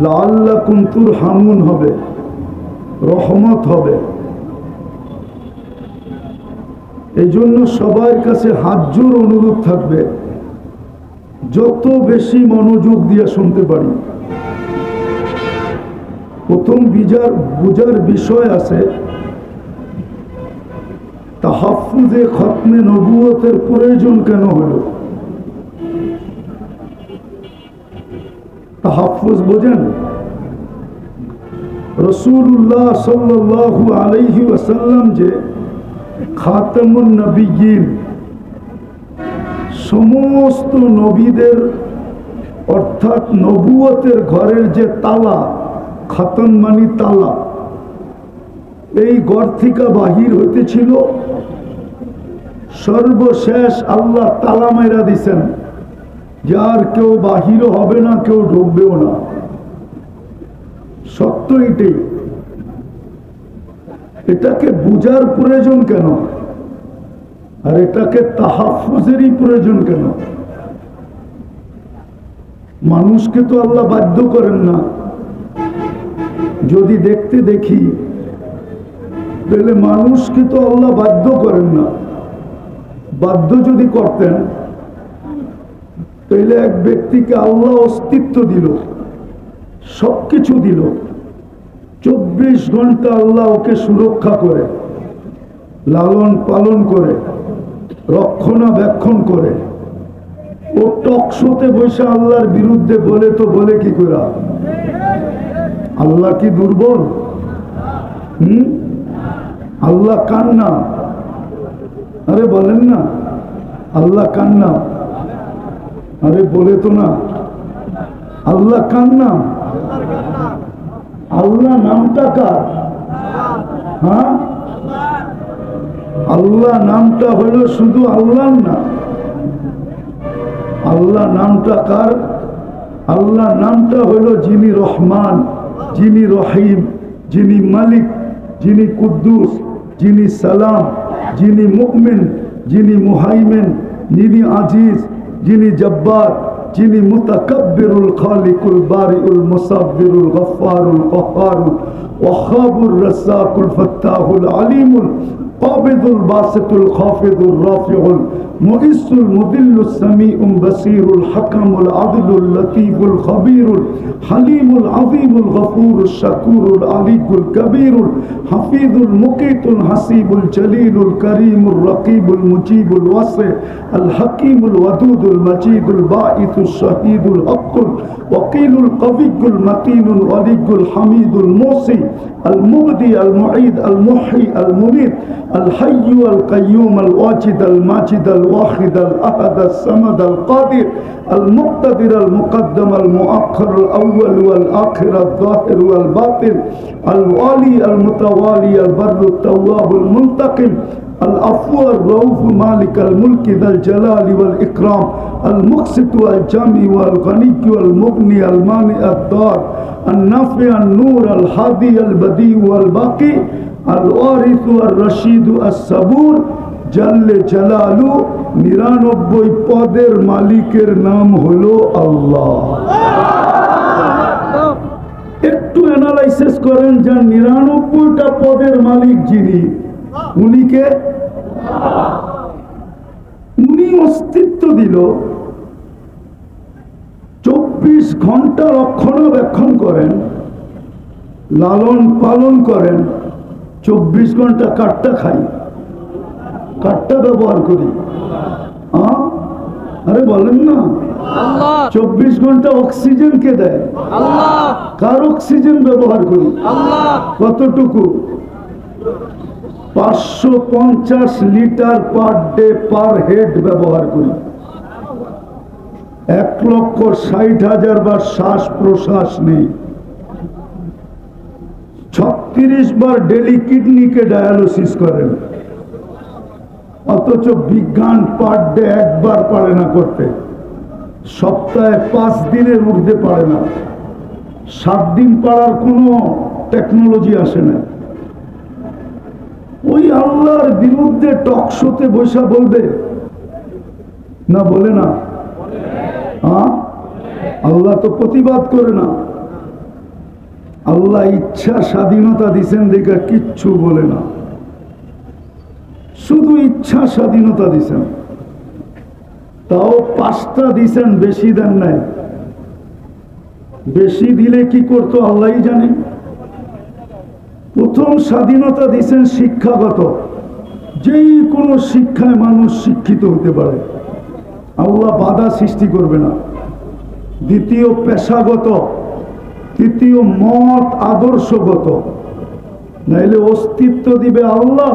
লাআল্লাকুম তুরহামুন হবে, রহমত হবে। এই জন্য সবার কাছে হাত জোর অনুরোধ থাকবে, যত বেশি মনোযোগ দিয়ে শুনতে পারি। প্রথম বুঝার বিষয় আছে তাহাফুজে খতমে নবুয়তের প্রয়োজন কেন হলো। তাহাফুজ বোঝেন? রাসূলুল্লাহ সাল্লাল্লাহু আলাইহি ওয়াসাল্লাম যে খাতামুন নবিয়্যিন, সমস্ত নবীদের অর্থাৎ নবুয়তের ঘরের যে তালা, খাতম মানি তালা, এই ঘর থেকে বাহির হইতেছিল, সর্বশেষ আল্লাহ তালা মাইরা দিছেন, যার কেউ বাহিরও হবে না, কেউ ঢুকবেও না। সত্য এটাই। এটাকে বুঝার প্রয়োজন কেন, আর এটাকে তাহাফুজেরই প্রয়োজন কেন? মানুষকে তো আল্লাহ বাধ্য করেন না। যদি দেখতে দেখি তাহলে মানুষকে তো আল্লাহ বাধ্য করেন না। বাধ্য যদি করতেন তাহলে এক ব্যক্তিকে আল্লাহ অস্তিত্ব দিল, সবকিছু দিল, 24 ঘন্টা আল্লাহ ওকে সুরক্ষা করে, লালন পালন করে, রক্ষণাবেক্ষণ করে। ও টকশোতে বসে আল্লাহর বিরুদ্ধে বলে তো বলে কি করে? আল্লাহ কি দুর্বল? আল্লাহ কান্না? আরে বলেন না, আল্লাহ কান্না? আরে বলে তো না, আল্লাহ কান্না? আল্লাহ নামটা কার? হ্যাঁ, আল্লাহ নামটা হলো শুধু আল্লাহ না। আল্লাহ নামটা কার? আল্লাহ নামটা হলো যিনি রহমান, যিনি রহিম, যিনি মালিক, যিনি কুদ্দুস, যিনি সালাম, যিনি মুমিন, যিনি মুহাইমিন, যিনি আজিজ, যিনি জব্বার, যিনি মুতাকাব্বিরুল খালিকুল বারিউল মুসাব্বিরুল গফফারুল কহ্হারুল ওয়াহাবুর রাজ্জাকুল ফাত্তাহুল আলিমুল কাবিদুল বাসিতুল খাফিদুর রাফিউল মুইসুল মুদিল্লুস সামিউল বাসিরুল হাকামুল আদলুল লতীফুল খবীরুল হালিমুল আযীমুল গফুরুশ শাকুরুল আলিকুল কবীরুল হাফিজুল মুকিতুল হাসিবুল জলিলুল করিমুর রকিবুল মুজিবুল ওয়াসি আল হাকিমুল ওয়াদুদুল মজিদুল বাঈসুশ শাহীদুল হকুল ওয়াকিলুল কবিয়ুল মাতিনুল ওয়ালিয়ুল হামিদুল মুসি আল মুবদি আল মুঈদ আল মুহয়ি আল মুমীত আল হাইয়্যু আল কাইয়্যুম আল ওয়াজিদ আল মাজিদ আল ওয়াহিদ আল আহাদ আল সামাদ আল কাদির আল মুক্তাদির আল মুকদ্দম আল মুআখ্খার আল আউয়াল ওয়াল আখির আল যাহির ওয়াল বাতিন আল ওয়ালি আল মুতাওয়ালি আল বাররু তাওয়াব আল মুনতাকিম العفو الرؤوف مالك الملك ذا الجلال والإكرام المقسط والجامع والغني والمغني المانع الضار النافع النور الهادي البديع والباقي الوارث الرشيد الصبور জাল্লে জালালু 99 পদের মালিকের নাম হলো আল্লাহ। একটু অ্যানালাইসিস করেন যে 99টা পদের মালিক যিনি, উনিকে উনি অস্তিত্ব দিল, 24 ঘন্টা রক্ষণাবেক্ষণ করেন, লালন পালন করেন। 24 ঘন্টা কাঠটা খাই, কাঠটা ব্যবহার করি। আরে বলেন না, 24 ঘন্টা অক্সিজেন কে দেয়? কার অক্সিজেন ব্যবহার করি? কতটুকু? 550 litre per day per head ব্যবহার করি। 1,60,000 বার শ্বাস প্রশ্বাস নেই। 36 বার ডেলি কিডনিকে ডায়ালিসিস করেন, অথচ বিজ্ঞান পার ডে একবার পারে না করতে। সপ্তাহে 5 দিনের ঊর্ধ্বে পারে না। 7 দিন পারার কোনো টেকনোলজি আসে না। ওই আল্লাহর বিরুদ্ধে টকশোতে বসে বলবে না? বলে না? আল্লাহ তো প্রতিবাদ করে না। আল্লাহ ইচ্ছা স্বাধীনতা দিছেন দেখা কিচ্ছু বলে না, শুধু ইচ্ছা স্বাধীনতা দিছেন, তাও 5টা দিছেন, বেশি দেন নাই। বেশি দিলে কি করতো আল্লাহই জানে। প্রথম স্বাধীনতা দিছেন শিক্ষাগত, যেই কোনো শিক্ষায় মানুষ শিক্ষিত হতে পারে, আল্লাহ বাধা সৃষ্টি করবে না। দ্বিতীয় পেশাগত, তৃতীয় মত আদর্শগত, নাইলে অস্তিত্ব দিবে আল্লাহ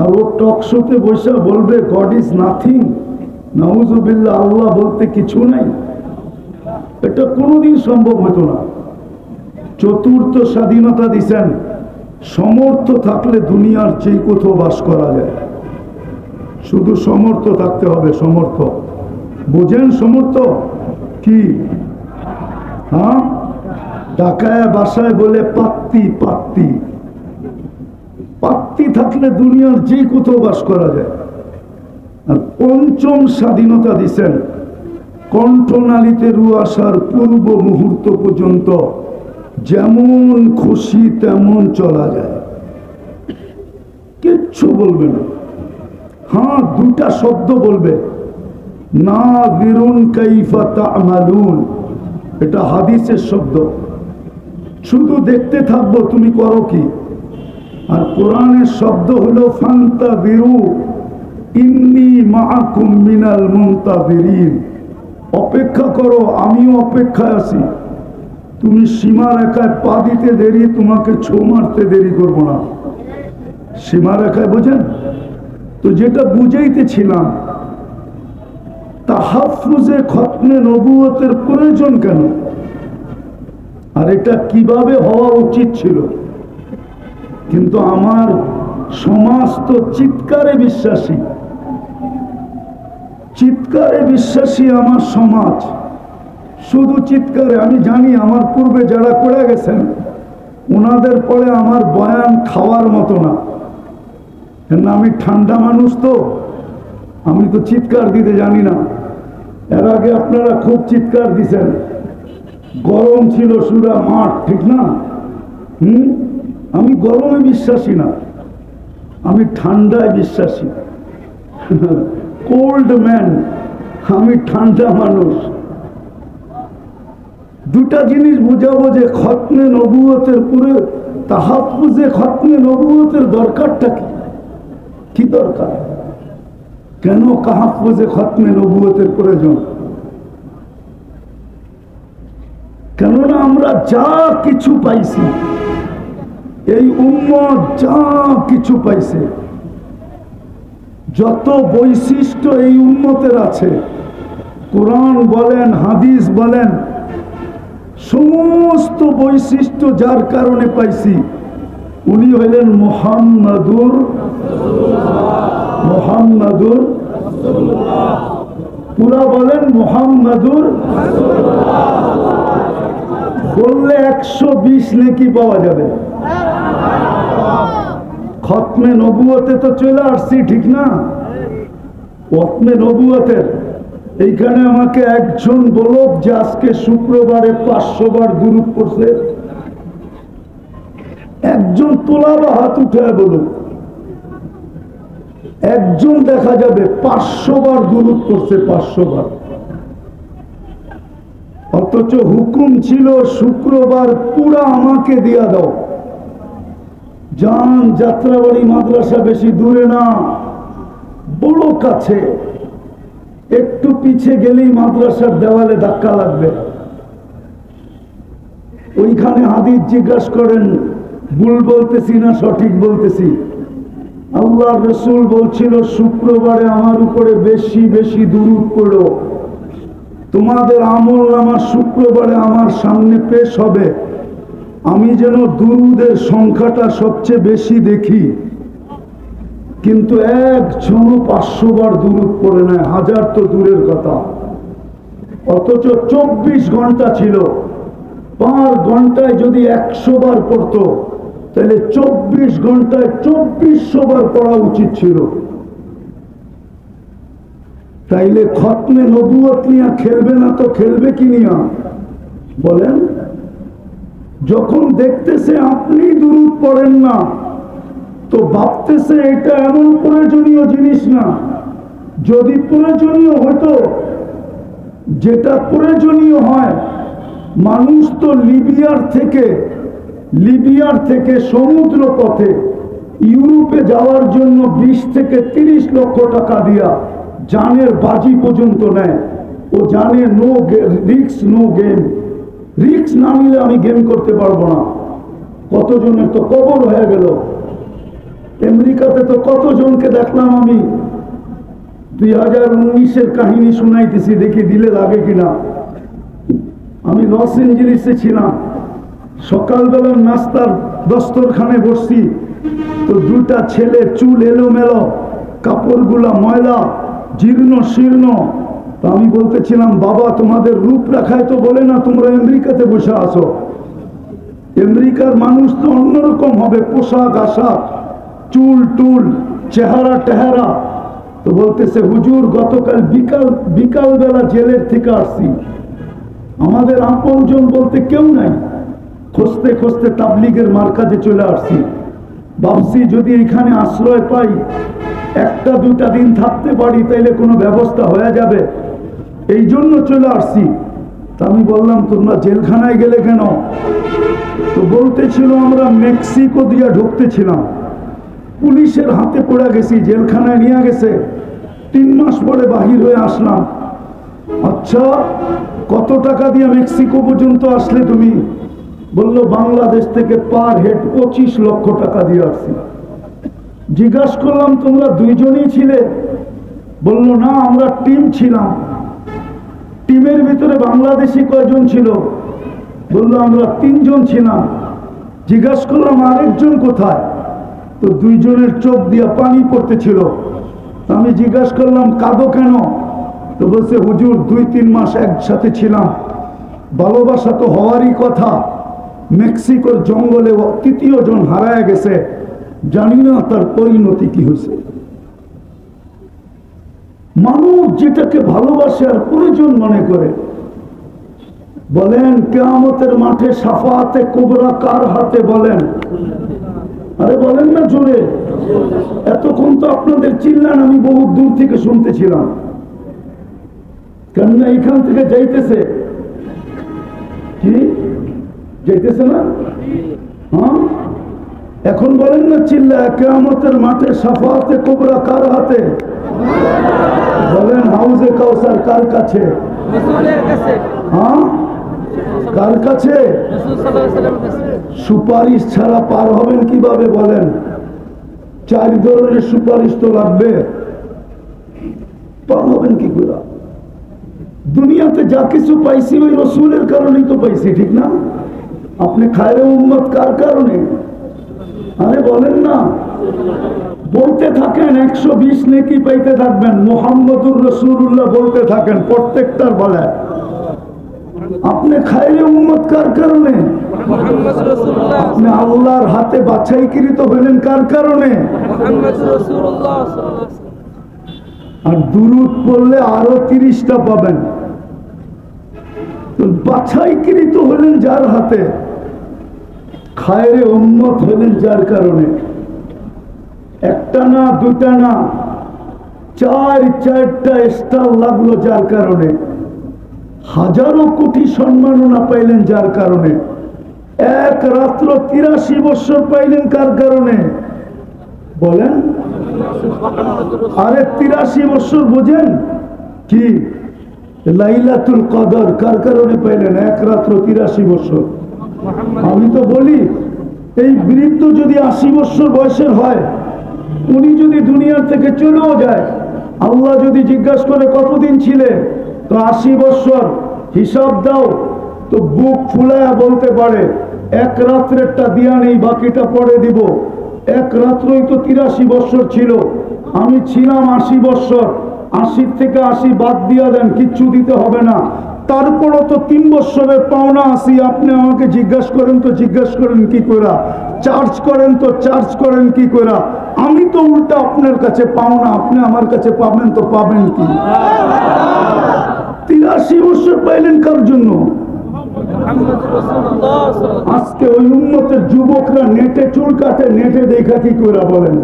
আর ও টকশোতে বসে বলবে গড ইজ নাথিং, নাউজুবিল্লাহ, আল্লাহ বলতে কিছু নাই। এটা কোনোদিন সম্ভব হতো না। চতুর্থ স্বাধীনতা দিছেন সমর্থ থাকলে দুনিয়ার যে কোথাও বাস করা যায়, শুধু সমর্থ থাকতে হবে। সমর্থ বুঝেন? সমর্থ কি? হ্যাঁ, ঢাকায় বাসায় বলে পাত্তি, পাত্তি, পাত্তি থাকলে দুনিয়ার যে কোথাও বাস করা যায়। আর পঞ্চম স্বাধীনতা দিছেন কণ্ঠনালীতে রু আসার পূর্ব মুহূর্ত পর্যন্ত যেমন খুশি তেমন চলা যায়, কিচ্ছু বলবে না। হ্যাঁ, 2টা শব্দ বলবে, নাযিরুন কাইফা তা'মালুন, এটা হাদিসের শব্দ। শুধু দেখতে থাকবো তুমি করো কি। আর কোরআনের শব্দ হলো ফান্তাযিরু ইন্নী মাআকুম মিনাল মুনতাযিরিন, অপেক্ষা করো, আমিও অপেক্ষায় আছি। তুমি সীমা রেখায় পা দিতে দেরি, তোমাকে ছো মারতে দেরি করব না। সীমা রেখায় বোঝেন তো? যেটা বুঝাইতেছিলাম, তাহাফুজে খতমে নবুয়তের প্রয়োজন কেন, আর এটা কিভাবে হওয়া উচিত ছিল। কিন্তু আমার সমাজ তো চিৎকারে বিশ্বাসী, চিৎকারে বিশ্বাসী আমার সমাজ, শুধু চিৎকারে। আমি জানি আমার পূর্বে যারা করে গেছেন ওনাদের পরে আমার বয়ান খাওয়ার মতো না, কেন আমি ঠান্ডা মানুষ, তো আমি তো চিৎকার দিতে জানি না। এর আগে আপনারা খুব চিৎকার দিছেন, গরম ছিল সুরা মাঠ, ঠিক না? আমি গরমে বিশ্বাসী না, আমি ঠান্ডায় বিশ্বাসী। কোল্ড ম্যান, আমি ঠান্ডা মানুষ। 2টা জিনিস বুঝাবো যে খতমে নবুয়তের পুরো তাহাফুজে খতমে নবুয়তের দরকারটা কি, কি দরকার, কেন তাহাফুজে খতমে নবুয়তের প্রয়োজন। কেননা আমরা যা কিছু পাইছি, এই উম্মত যা কিছু পাইছে, যত বৈশিষ্ট্য এই উম্মতের আছে, কোরআন বলেন হাদিস বলেন, সমস্ত বৈশিষ্ট্য যার কারণে পাইছি উনি হইলেন মুহাম্মাদুর মুহাম্মাদুর পুরা বলেন মুহাম্মাদুর। বললে 120 নেকি পাওয়া যাবে। খতমে নবুয়তে তো চলে আসছি, ঠিক না? খতমে নবুয়তের এইখানে আমাকে একজন বলুক যে আজকে শুক্রবারে 500 বার দুরূদ পড়ছে। একজন তোলা বা হাত উঠায় বলুক, একজন দেখা যাবে 500 বার দুরূদ পড়ছে, 500 বার। অথচ হুকুম ছিল শুক্রবার পুরা আমাকে দিয়া দাও। যান, যাত্রাবাড়ি মাদ্রাসা বেশি দূরে না, বড় কাছে, একটু পিছে গেলেই মাদ্রাসার দেওয়ালে ধাক্কা লাগবে। ওইখানে হাদিস জিজ্ঞাসা করেন, ভুল বলতেছি না সঠিক বলতেছি? আল্লাহর রাসূল বলছিল শুক্রবারে আমার উপরে বেশি বেশি দুরূদ পড়ো, তোমাদের আমলনামা শুক্রবারে আমার সামনে পেশ হবে, আমি যেন দুরূদের সংখ্যাটা সবচেয়ে বেশি দেখি। কিন্তু একজনও 500 বার দুরূদ পড়ে নাই, 1000 তো দূরের কথা। অথচ 24 ঘন্টা ছিল, 5 ঘন্টায় যদি 100 বার পড়তো তাহলে 24 ঘন্টায় 2400 বার পড়া উচিত ছিল। তাইলে খতমে নবুয়ত নিয়ে খেলবে না তো খেলবে কি নিয়ে বলেন? যখন দেখতেছে আপনি দুরূদ পড়েন না, তো ভাবতেছে এটা এমন প্রয়োজনীয় জিনিস না। যদি প্রয়োজনীয় হতো, যেটা প্রয়োজনীয় হয়, মানুষ তো লিবিয়ার থেকে সমুদ্র পথে ইউরোপে যাওয়ার জন্য 20 থেকে 30 লক্ষ টাকা দিয়া জানের বাজি পর্যন্ত নেয়। ও জানে no risk no game, risk না নিলে আমি গেম করতে পারবো না। কতজনের তো কবর হয়ে গেল। আমেরিকাতে তো কতজনকে দেখলাম আমি। 2019-এর কাহিনী শুনাইতেছি, দেখি দিলে লাগে কিনা। আমি লস এঞ্জেলিসে ছিলাম, সকালবেলার নাস্তার দস্তরখানে বসছি, তো দুটা ছেলে চুল এলোমেলো, কাপড়গুলা ময়লা, জীর্ণ শীর্ণ। তো আমি বলতেছিলাম, বাবা তোমাদের রূপরেখায় তো বলে না তোমরা আমেরিকাতে বসে আসো। আমেরিকার মানুষ তো অন্যরকম হবে, পোশাক আশাক, চুল টুল, চেহারা টেহারা। তো বলতেছে, হুজুর গতকাল বিকালবেলা জেলের থেকে আসছি, আমাদের আপনজন বলতে কেউ নাই। খুঁজতে খুঁজতে তাবলিগের মার্কাজে চলে আসছি। ভাবছি যদি এখানে আশ্রয় পাই, একটা দুটা দিন থাকতে পারি, তাইলে কোনো ব্যবস্থা হয়ে যাবে, এই জন্য চলে আসছি। তা আমি বললাম, তোমরা জেলখানায় গেলে কেন? তো বলতেছিল, আমরা মেক্সিকো দিয়ে ঢুকতেছিলাম, পুলিশের হাতে পড়ে গেছি, জেলখানায় নিয়ে গেছে, 3 মাস পরে বাহির হয়ে আসলাম। আচ্ছা, কত টাকা দিয়ে মেক্সিকো পর্যন্ত আসলে তুমি? বলল, বাংলাদেশ থেকে পার হেড 25 লক্ষ টাকা দিয়ে আসছি। জিজ্ঞাসা করলাম, তোমরা দুইজনই ছিলে? বলল, না, আমরা টিম ছিলাম। টিমের ভিতরে বাংলাদেশি কয়জন ছিল? বলল, আমরা 3 জন ছিলাম। জিজ্ঞাসা করলাম, আরেকজন কোথায়? তো 2 জনের চোখ দিয়ে পানি পড়তেছিল। আমি জিজ্ঞাসা করলাম, কাঁদো কেন? তো বলছে, হুজুর 2-3 মাস একসাথে ছিলাম, ভালোবাসা তো হওয়ারই কথা, মেক্সিকোর জঙ্গলে 3য় জন হারায় গেছে, জানি না তার পরিণতি কি হয়েছে। মানুষ যেটাকে ভালোবাসে আর প্রয়োজন মনে করে। বলেন, কিয়ামতের মাঠে শাফাআতে কুবরা কার হাতে? বলেন, আরে বলেন না জোরে। এতক্ষণ তো আপনাদের চিল্লান, আমি বহু দূর থেকে শুনতেছিলাম। কেননা এখান থেকে যাইতেছে কি? যাইতেছে না? হ্যাঁ, এখন বলেন না চিল্লা, কিয়ামতের মাঠে শাফাআতে কুবরা কার হাতে? বলেন, হাউজে কাউসার কার কাছে? হ্যাঁ, কার কাছে? সুপারিশ ছাড়া পার হবেন কিভাবে? বলেন, 4 ধরনের সুপারিশ তো লাগবে, পার হবেন কি করে? দুনিয়াতে যা কিছু পাইছি ওই রসুলের কারণেই তো পাইছি, ঠিক না? আপনি খায়রে উম্মত কার কারণে? আরে বলেন না, বলতে থাকেন, 120 নেকি পাইতে থাকবেন। মুহাম্মদুর রাসূলুল্লাহ বলতে থাকেন প্রত্যেকটার বেলায়। আপনি খায়রে উম্মত কার কারণে? আপনি আল্লাহর হাতে বাছাইকৃত হলেন কার কারণে? আর দুরূদ পড়লে আরো 30টা পাবেন। তো বাছাইকৃত হলেন যার হাতে, খায়রে উম্মত হলেন যার কারণে। একটা না, দুটা না, 4-4টা স্টার লাগলো যার কারণে। হাজারো কোটি সম্মাননা পাইলেন যার কারণে। এক রাত্র 83 বছর পাইলেন কার কারণে? বলেন, আরে 83 বছর বোঝেন কি? লাইলাতুল কদর কার কারণে পাইলেন? এক রাত্র 83 বছর। আমি তো বলি, এই বৃদ্ধ যদি 80 বছর বয়সের হয়, উনি যদি দুনিয়ার থেকে চলেও যায়, আল্লাহ যদি জিজ্ঞাসা করে কতদিন ছিলে, তো 80 বছর হিসাব দাও, তো বুক ফুলায়া বলতে পারে, এক রাত্রেরটা দিয়া নেই, বাকিটা পরে দিব। এক রাত্রই তো 83 বছর ছিল, আমি ছিলাম 80 বছর। 80 থেকে 80 বাদ দিয়া দেন, কিচ্ছু দিতে হবে না। তারপরও তো 3 বছরের পাওনা আছি। আপনি আমাকে জিজ্ঞাসা করেন তো জিজ্ঞাসা করেন কি করে? চার্জ করেন তো চার্জ করেন কি করে? আমি তো উল্টা আপনার কাছে পাওনা, আপনি আমার কাছে পাবেন তো পাবেন কি? 83 বছর পাইলেন কার জন্য? আজকে ওই উম্মতের যুবকরা নেটে চুল কাটে, নেটে দেখা কি করে বলেন?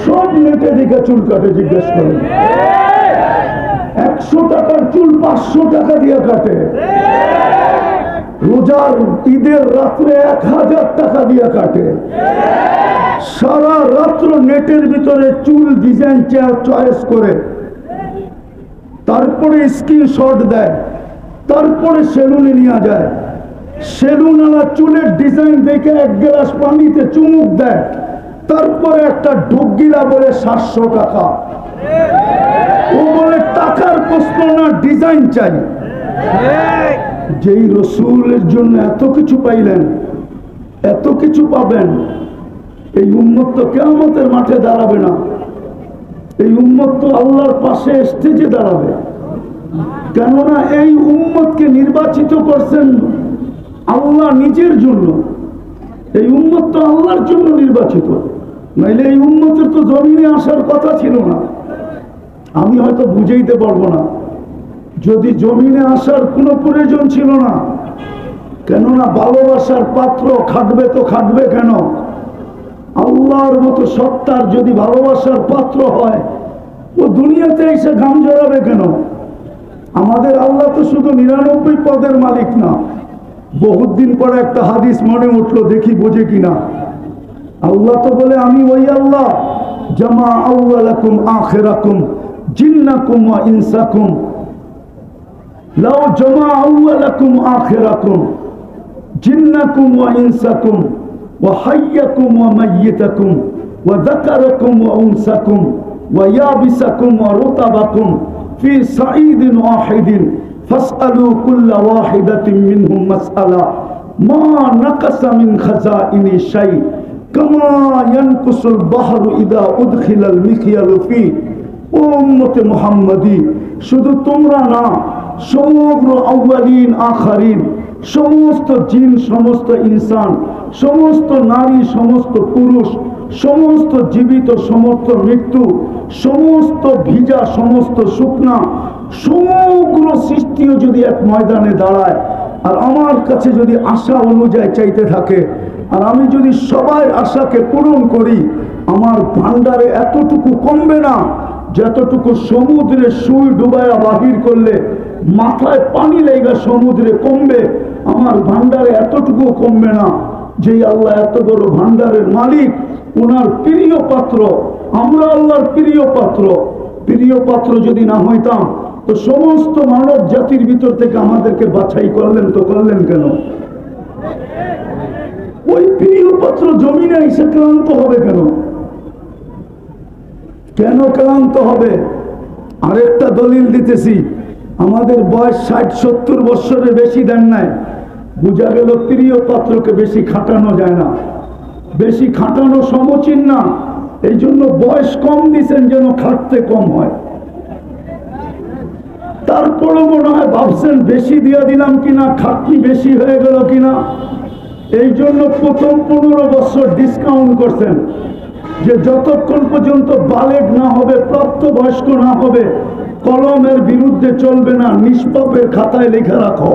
সব নেটে দেখা চুল কাটে, জিজ্ঞেস করেন। 100 টাকার চুল 500 টাকা দিয়ে কাটে। রোজার ঈদের রাত্রে 1000 টাকা দিয়ে কাটে। সারা রাত্র নেটের ভিতরে চুল ডিজাইন চয়েস করে, তারপরে স্ক্রিনশট দেয়, তারপরে সেলুনে নিয়ে যায়। সেলুনওয়ালা চুলের ডিজাইন দেখে 1 গ্লাস পানিতে চুমুক দেয়, তারপরে একটা ঢুকগিলা বলে 700 টাকা। ও বলে টাকার প্রশ্ন না, ডিজাইন চাই। যেই রসুলের জন্য এত কিছু পাইলেন, এত কিছু পাবেন, এই উম্মত তো কিয়ামতের মাঠে দাঁড়াবে না। এই উম্মত তো আল্লাহর পাশে স্টেজে দাঁড়াবে। কেননা এই উম্মতকে নির্বাচিত করছেন আল্লাহ নিজের জন্য। এই উম্মত তো আল্লাহর জন্য নির্বাচিত, নাইলে এই উম্মতের তো জমিনে আসার কথা ছিল না। আমি হয়তো বুঝাইতে পারবো না, যদি জমিনে আসার কোনো প্রয়োজন ছিল না। কেননা ভালোবাসার পাত্র খাটবে তো খাটবে কেন? আল্লাহর মতো সত্তার যদি ভালোবাসার পাত্র হয়, ও দুনিয়াতে এসে ঘাম জড়াবে কেন? আমাদের আল্লাহ তো শুধু 99 পদের মালিক না। বহুত দিন পরে একটা হাদিস মনে উঠলো, দেখি বোঝে কিনা। আল্লাহ তো বলে, আমি ওই আল্লাহ জামা আউয়ালাকুম আখিরাকুম জিন্নাকুম ওয়া ইনসাকুম লাউ জামা আউয়ালাকুম আখিরাকুম জিন্নাকুম ওয়া ইনসাকুম ওয়া হাইয়াকুম ওয়া মাইয়িতাকুম ওয়া যাকারাকুম ওয়া উনসাকুম ওয়া ইয়াবিসাকুম ওয়া রুতাবাকুম ফি সাঈদিন ওয়াহিদিন ফাসআলু কুল্লা ওয়াহিদাতিন মিনহুম মাসআলা মা নাকাসা মিন খাজাইনি শাই কামা ইয়ানকুসুল বাহরু ইদা উদখিলাল মিখিয়ালু ফি। ও উম্মতে মুহাম্মাদি, শুধু তোমরা না, সমগ্র আউয়ালিন আখারিন, সমস্ত জিন, সমস্ত ইনসান, সমস্ত নারী, সমস্ত পুরুষ, সমস্ত জীবিত, সমস্ত মৃত্যু, সমস্ত ভিজা, সমস্ত শুকনা, সমগ্র সৃষ্টিও যদি এক ময়দানে দাঁড়ায় আর আমার কাছে যদি আশা অনুযায়ী চাইতে থাকে, আর আমি যদি সবাই আশাকে পূরণ করি, আমার ভান্ডারে এতটুকু কমবে না যতটুকু সমুদ্রে সুই ডুবায়া বাহির করলে মাথায় পানি লেগে সমুদ্রে কমবে। আমার ভান্ডারে এতটুকু কমবে না। যেই আল্লাহ এত বড় ভান্ডারের মালিক, ওনার প্রিয় পাত্র, আমরা আল্লাহর প্রিয় পাত্র। প্রিয় পাত্র যদি না হইতাম তো সমস্ত মানব জাতির ভিতর থেকে আমাদেরকে বাছাই করলেন, তো করলেন কেন? ওই প্রিয় পাত্র জমিনে এসে ক্লান্ত হবে কেন? কেন ক্লান্ত হবে? আরেকটা দলিল দিতেছি, আমাদের বয়স 60-70 বছরের বেশি দেন নাই, বুঝা গেল প্রিয় পাত্রকে বেশি খাটানো যায় না, বেশি খাটানো সমীচীন না। এই জন্য বয়স কম দিচ্ছেন যেন খাটতে কম হয়। তারপরে মনে হয় ভাবছেন বেশি দিয়ে দিলাম কিনা, খাটনি বেশি হয়ে গেল কিনা। এই জন্য প্রথম 15 বছর ডিসকাউন্ট করছেন, যে যতক্ষণ পর্যন্ত বালেগ না হবে, প্রাপ্তবয়স্ক না হবে, কলমের বিরুদ্ধে চলবে না, নিষ্পাপের খাতায় লেখা রাখো।